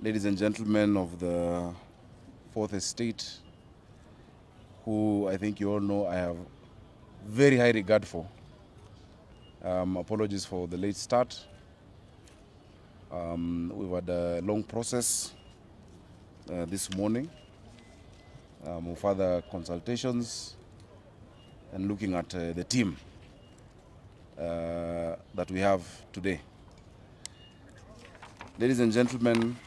ladies and gentlemen of the Fourth Estate, who I think you all know I have very high regard for. Apologies for the late start. We've had a long process this morning of further consultations and looking at the team that we have today. Ladies and gentlemen,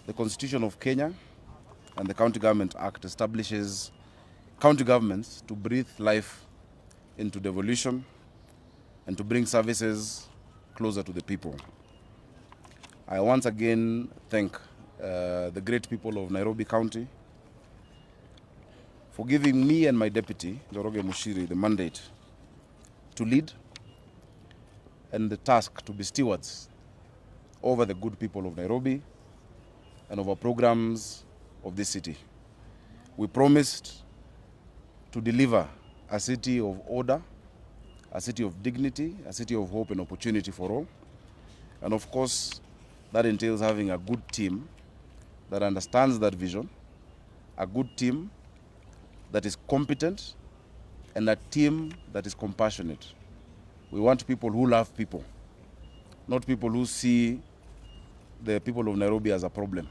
the Constitution of Kenya and the County Government Act establishes county governments to breathe life into devolution and to bring services closer to the people. I once again thank the great people of Nairobi County for giving me and my deputy, Njoroge Mushiri, the mandate to lead and the task to be stewards over the good people of Nairobi and over programs of this city. We promised to deliver a city of order, a city of dignity, a city of hope and opportunity for all. And of course, that entails having a good team that understands that vision, a good team that is competent, and a team that is compassionate. We want people who love people, not people who see the people of Nairobi as a problem,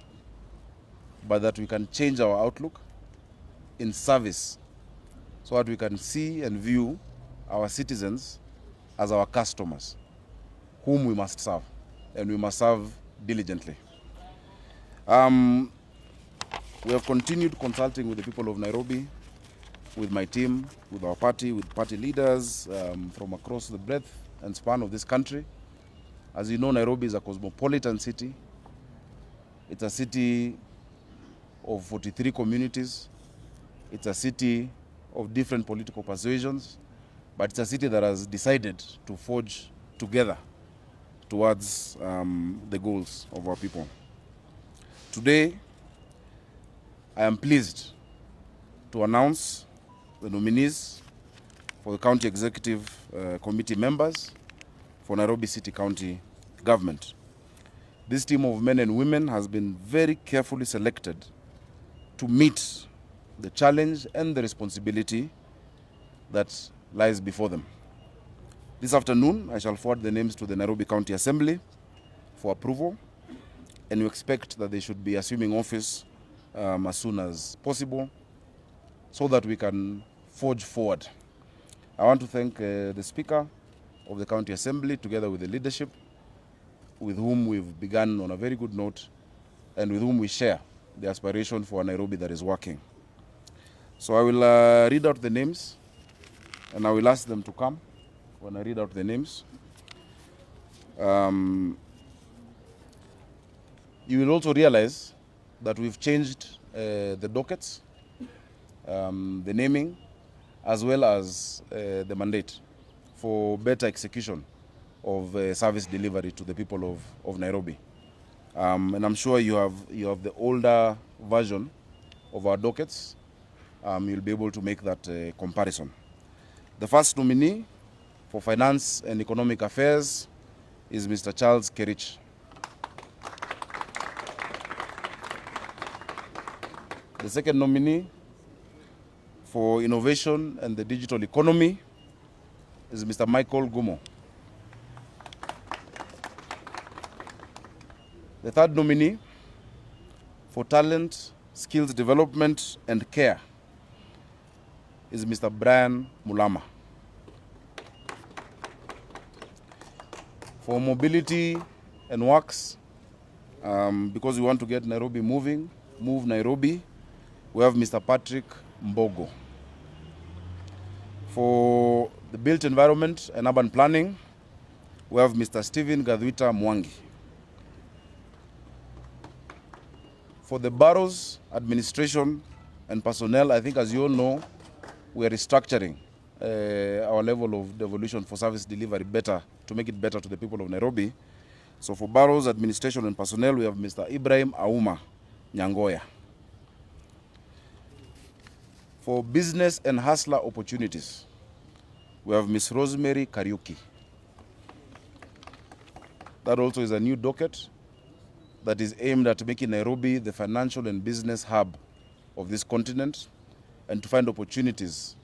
but that we can change our outlook in service so that we can see and view our citizens as our customers, whom we must serve, and we must serve diligently. We have continued consulting with the people of Nairobi, with my team, with our party, with party leaders from across the breadth and span of this country. As you know, Nairobi is a cosmopolitan city. It's a city of 43 communities. It's a city of different political persuasions, but it's a city that has decided to forge together towards the goals of our people. Today, I am pleased to announce the nominees for the County Executive Committee members for Nairobi City County Government. This team of men and women has been very carefully selected to meet the challenge and the responsibility that lies before them. This afternoon, I shall forward the names to the Nairobi County Assembly for approval, and we expect that they should be assuming office as soon as possible so that we can forge forward. I want to thank the Speaker of the County Assembly together with the leadership, with whom we've begun on a very good note and with whom we share the aspiration for a Nairobi that is working. So I will read out the names and I will ask them to come when I read out the names. You will also realize that we've changed the dockets, the naming, as well as the mandate for better execution of service delivery to the people of Nairobi. And I'm sure you have the older version of our dockets. You'll be able to make that comparison. The first nominee for Finance and Economic Affairs is Mr. Charles Kerich. The second nominee for Innovation and the Digital Economy is Mr. Michael Gumo. The third nominee for Talent, Skills Development and Care is Mr. Brian Mulama. For Mobility and Works, because we want to get Nairobi moving, Move Nairobi, we have Mr. Patrick Mbogo. For the Built Environment and Urban Planning, we have Mr. Stephen Gadwita Mwangi. For the Boroughs, Administration and Personnel, I think as you all know, we are restructuring our level of devolution for service delivery better, to make it better to the people of Nairobi. So for Boroughs, Administration and Personnel, we have Mr. Ibrahim Auma Nyangoya. For Business and Hustler Opportunities, we have Ms. Rosemary Kariuki. That also is a new docket that is aimed at making Nairobi the financial and business hub of this continent, and to find opportunities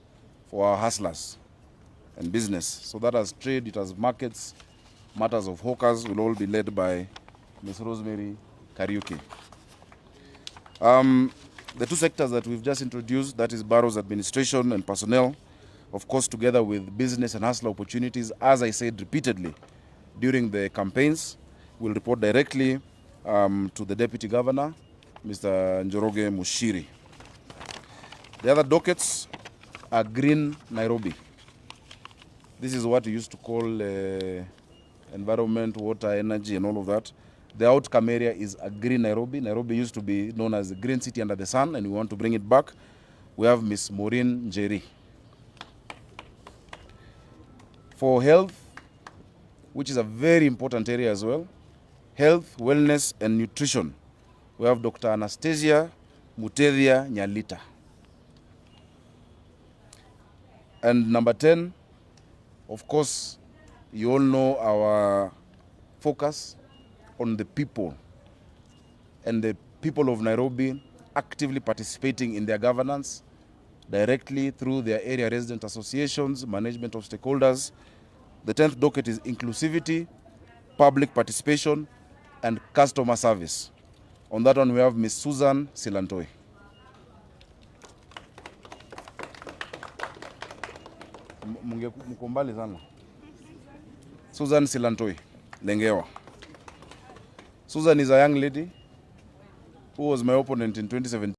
for our hustlers and business. So that as trade, it has markets, matters of hawkers will all be led by Ms. Rosemary Kariuki. The two sectors that we've just introduced, that is Barrow's administration and personnel, of course, together with business and hustler opportunities, as I said repeatedly during the campaigns, will report directly to the Deputy Governor, Mr. Njoroge Mushiri. The other dockets are Green Nairobi. This is what we used to call environment, water, energy, and all of that. The outcome area is a Green Nairobi. Nairobi used to be known as the Green City Under the Sun, and we want to bring it back. We have Ms. Maureen Njeri. For health, which is a very important area as well, health, wellness, and nutrition, we have Dr. Anastasia Mutedia Nyalita. And number 10, of course, you all know our focus on the people and the people of Nairobi actively participating in their governance directly through their area resident associations, management of stakeholders. The 10th docket is inclusivity, public participation, and customer service. On that one, we have Ms. Susan Silantoi. Mkumbali sana. Susan Silantoi, Lengewa. Susan is a young lady who was my opponent in 2017.